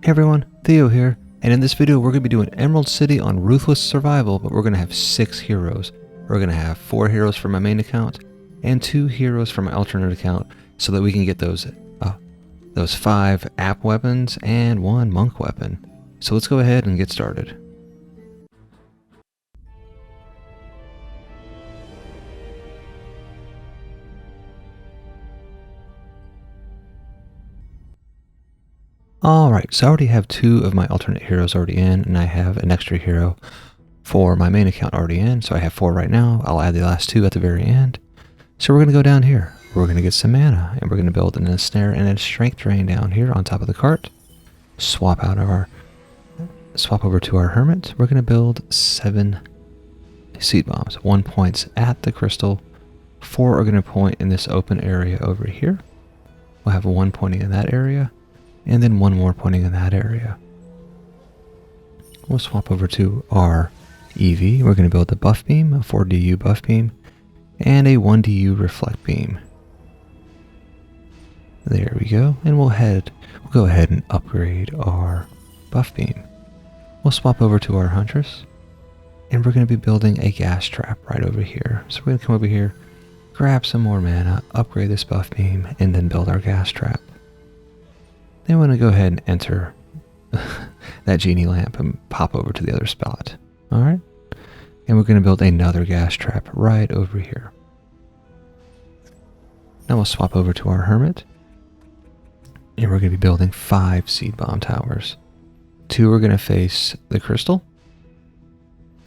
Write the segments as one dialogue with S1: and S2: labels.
S1: Hey everyone, Theo here, and in this video we're going to be doing Emerald City on Ruthless Survival, but we're going to have 6 heroes. We're going to have 4 heroes from my main account, and 2 heroes from my alternate account, so that we can get those 5 app weapons and 1 monk weapon. So let's go ahead and get started. Alright, so I already have 2 of my alternate heroes already in, and I have an extra hero for my main account already in, so I have 4 right now. I'll add the last 2 at the very end. So we're going to go down here. We're going to get some mana, and we're going to build an ensnare and a strength drain down here on top of the cart. Swap over to our Hermit. We're going to build 7 seed bombs. 1 points at the crystal. 4 are going to point in this open area over here. We'll have 1 pointing in that area, and then 1 more pointing in that area. We'll swap over to our EV. We're going to build a buff beam, a 4DU buff beam, and a 1DU reflect beam. There we go. And we'll go ahead and upgrade our buff beam. We'll swap over to our Huntress, and we're going to be building a gas trap right over here. So we're going to come over here, grab some more mana, upgrade this buff beam, and then build our gas trap. Then we're going to go ahead and enter that genie lamp and pop over to the other spot. Alright? And we're going to build another gas trap right over here. Now we'll swap over to our Hermit. And we're going to be building 5 seed bomb towers. 2 are going to face the crystal.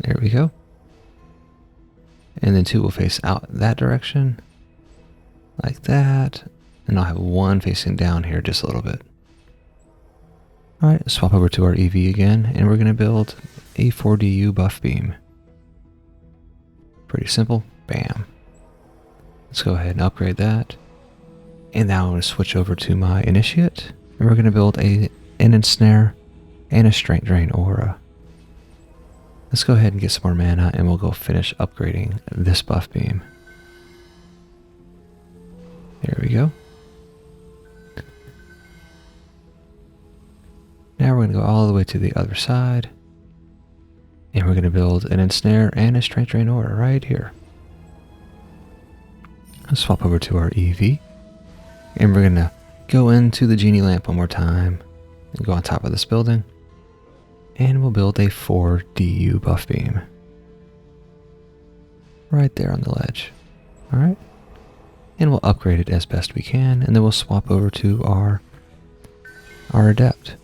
S1: There we go. And then 2 will face out that direction. Like that. And I'll have 1 facing down here just a little bit. Alright, swap over to our EV again, and we're going to build a 4DU buff beam. Pretty simple. Bam. Let's go ahead and upgrade that. And now I'm going to switch over to my Initiate, and we're going to build an ensnare and a strength drain aura. Let's go ahead and get some more mana, and we'll go finish upgrading this buff beam. There we go. Now we're going to go all the way to the other side, and we're going to build an ensnare and a strength drain aura right here. Let's swap over to our EV, and we're going to go into the genie lamp one more time and go on top of this building, and we'll build a 4DU buff beam right there on the ledge. Alright, and we'll upgrade it as best we can, and then we'll swap over to our adept.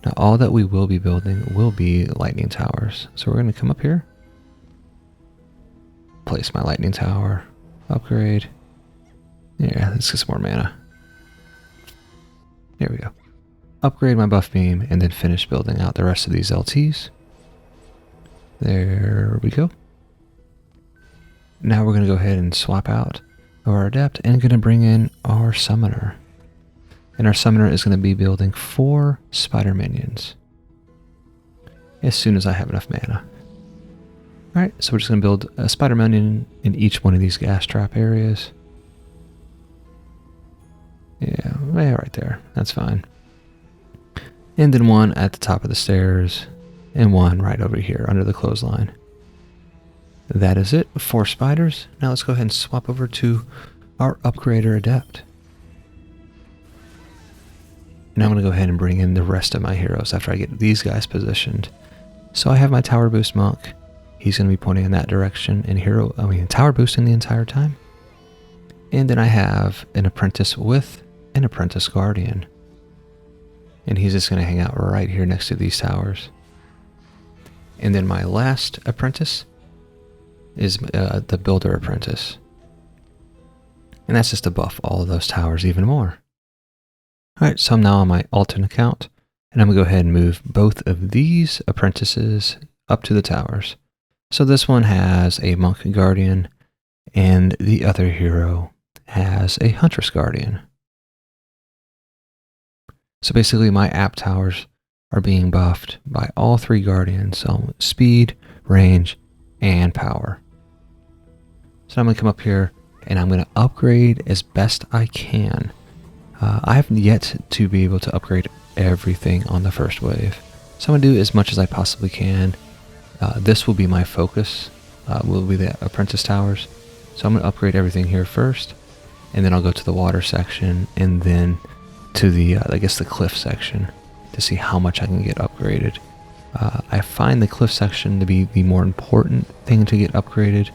S1: Now all that we will be building will be lightning towers. So we're going to come up here, place my lightning tower, upgrade. Yeah, let's get some more mana. There we go. Upgrade my buff beam and then finish building out the rest of these LTs. There we go. Now we're going to go ahead and swap out our adept and going to bring in our summoner. And our summoner is going to be building 4 spider minions as soon as I have enough mana. Alright, so we're just going to build a spider minion in each one of these gas trap areas. Yeah, right there. That's fine. And then 1 at the top of the stairs and 1 right over here under the clothesline. That is it. 4 spiders. Now let's go ahead and swap over to our upgrader adept. Now I'm going to go ahead and bring in the rest of my heroes after I get these guys positioned. So I have my tower boost monk. He's going to be pointing in that direction and tower boosting the entire time. And then I have an apprentice with an apprentice guardian. And he's just going to hang out right here next to these towers. And then my last apprentice is the builder apprentice. And that's just to buff all of those towers even more. Alright, so I'm now on my alternate account, and I'm going to go ahead and move both of these apprentices up to the towers. So this one has a monk guardian, and the other hero has a huntress guardian. So basically my app towers are being buffed by all 3 guardians, so speed, range, and power. So I'm going to come up here, and I'm going to upgrade as best I can I have yet to be able to upgrade everything on the first wave. So I'm going to do as much as I possibly can. This will be my focus, will be the apprentice towers. So I'm going to upgrade everything here first, and then I'll go to the water section, and then to the, I guess the cliff section to see how much I can get upgraded. I find the cliff section to be the more important thing to get upgraded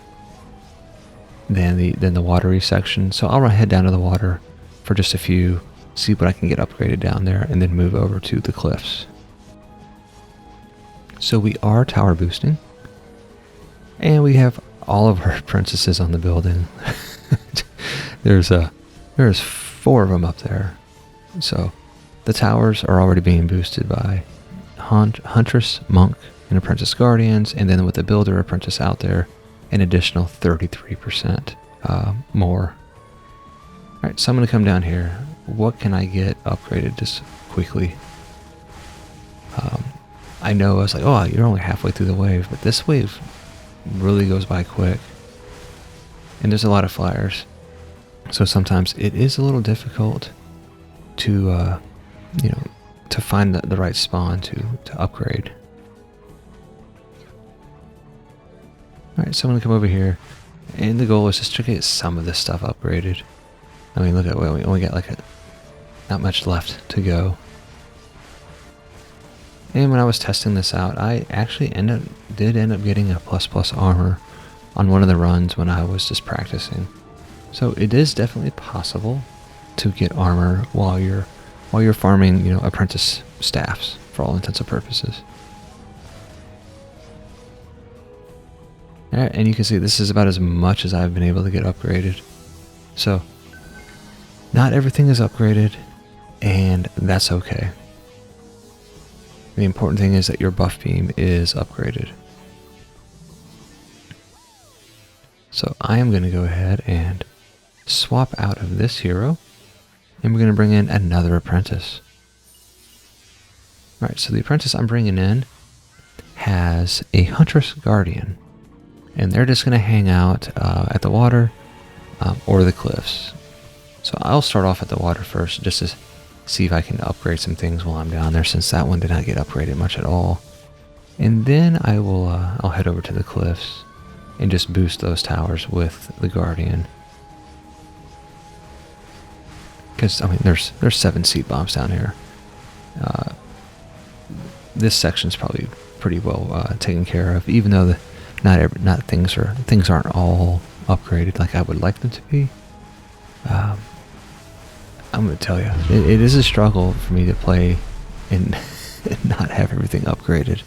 S1: than the watery section. So I'll head down to the water for just a few, see what I can get upgraded down there, and then move over to the cliffs. So we are tower boosting, and we have all of our princesses on the building. There's 4 of them up there. So the towers are already being boosted by Huntress, Monk, and Apprentice Guardians, and then with the Builder Apprentice out there, an additional 33% more. Alright, so I'm going to come down here. What can I get upgraded just quickly? I know I was like, oh, you're only halfway through the wave, but this wave really goes by quick. And there's a lot of flyers. So sometimes it is a little difficult to, to find the right spawn to upgrade. Alright, so I'm going to come over here, and the goal is just to get some of this stuff upgraded. I mean, look at, we only got like not much left to go. And when I was testing this out, I actually did end up getting a ++ armor on one of the runs when I was just practicing. So it is definitely possible to get armor while you're farming, apprentice staffs for all intents and purposes. Alright, and you can see this is about as much as I've been able to get upgraded. So, not everything is upgraded, and that's okay. The important thing is that your buff beam is upgraded. So I am going to go ahead and swap out of this hero, and we're going to bring in another apprentice. Alright, so the apprentice I'm bringing in has a Huntress Guardian, and they're just going to hang out at the water or the cliffs. So I'll start off at the water first, just to see if I can upgrade some things while I'm down there, since that one did not get upgraded much at all. And then I will I'll head over to the cliffs and just boost those towers with the Guardian. Because I mean, there's 7 seed bombs down here. This section's probably pretty well taken care of, even though things aren't all upgraded like I would like them to be. I'm going to tell you, it is a struggle for me to play and not have everything upgraded.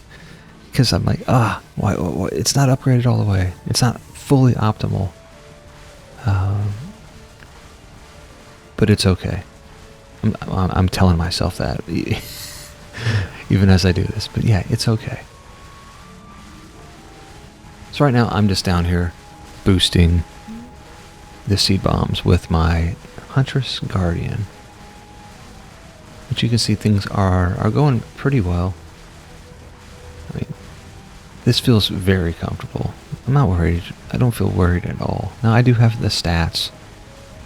S1: Because I'm like, why, it's not upgraded all the way. It's not fully optimal. But it's okay. I'm telling myself that, even as I do this. But yeah, it's okay. So right now, I'm just down here boosting the seed bombs with my Huntress Guardian. But you can see things are going pretty well. I mean, this feels very comfortable. I'm not worried. I don't feel worried at all. Now, I do have the stats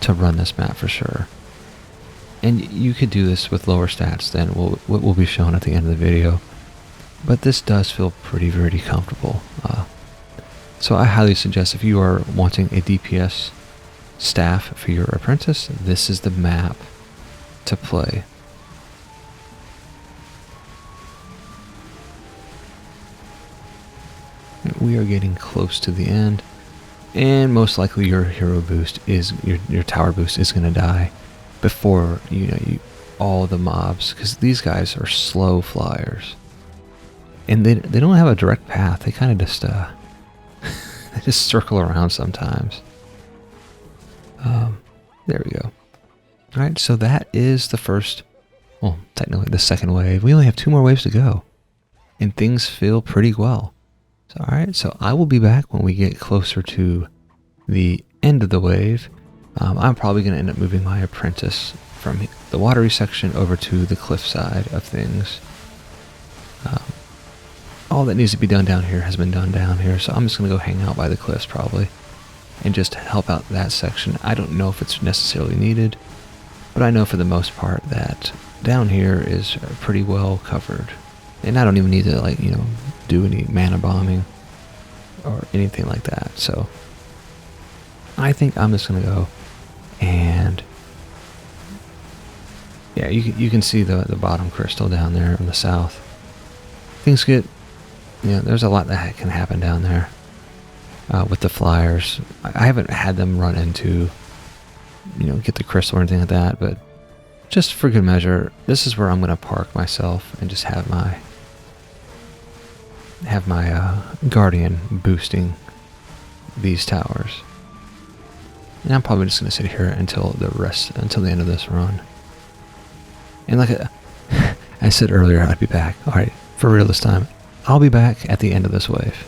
S1: to run this map for sure. And you could do this with lower stats than what will be shown at the end of the video. But this does feel pretty comfortable. So I highly suggest, if you are wanting a DPS staff for your apprentice, this is the map to play. We are getting close to the end, and most likely your hero boost is your tower boost is going to die before all the mobs, because these guys are slow flyers, and they don't have a direct path. They kind of just they just circle around sometimes. There we go. Alright, so that is the first, well, technically the second wave. We only have 2 more waves to go, and things feel pretty well. So, alright, so I will be back when we get closer to the end of the wave. I'm probably going to end up moving my apprentice from the watery section over to the cliff side of things. All that needs to be done down here has been done down here, so I'm just going to go hang out by the cliffs probably, and just help out that section. I don't know if it's necessarily needed, But I know for the most part that down here is pretty well covered. And I don't even need to, like, you know, do any mana bombing or anything like that. So I think I'm just going to go and... yeah, you can see the bottom crystal down there in the south. Things get... you know, there's a lot that can happen down there with the flyers. I haven't had them run into, you know, get the crystal or anything like that, but just for good measure, this is where I'm going to park myself and just have my guardian boosting these towers. And I'm probably just going to sit here until the end of this run. And like I said earlier, I'd be back. All right, for real this time. I'll be back at the end of this wave.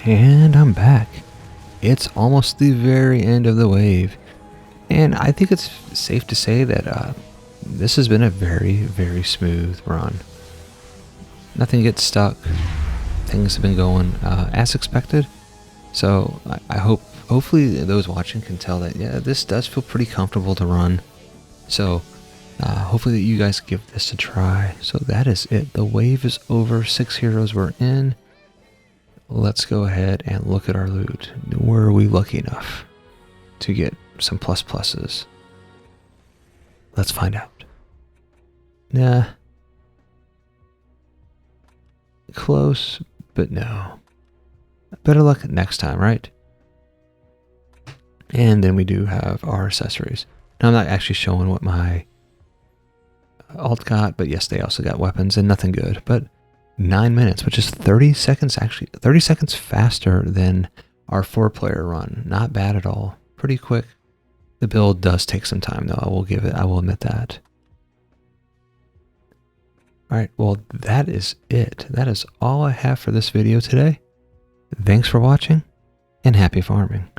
S1: And I'm back. It's almost the very end of the wave. And I think it's safe to say that this has been a very, very smooth run. Nothing gets stuck. Things have been going as expected. So I hopefully those watching can tell that, yeah, this does feel pretty comfortable to run. So hopefully that you guys give this a try. So that is it. The wave is over. 6 heroes were in. Let's go ahead and look at our loot. Were we lucky enough to get some pluses? Let's find out. Nah. Close, but no. Better luck next time, right? And then we do have our accessories. Now I'm not actually showing what my alt got, but yes, they also got weapons and nothing good. But 9 minutes, which is 30 seconds, actually 30 seconds faster than our 4-player run. Not bad at all. Pretty quick. The build does take some time though, I will admit that. Alright, well that is it. That is all I have for this video today. Thanks for watching, and happy farming.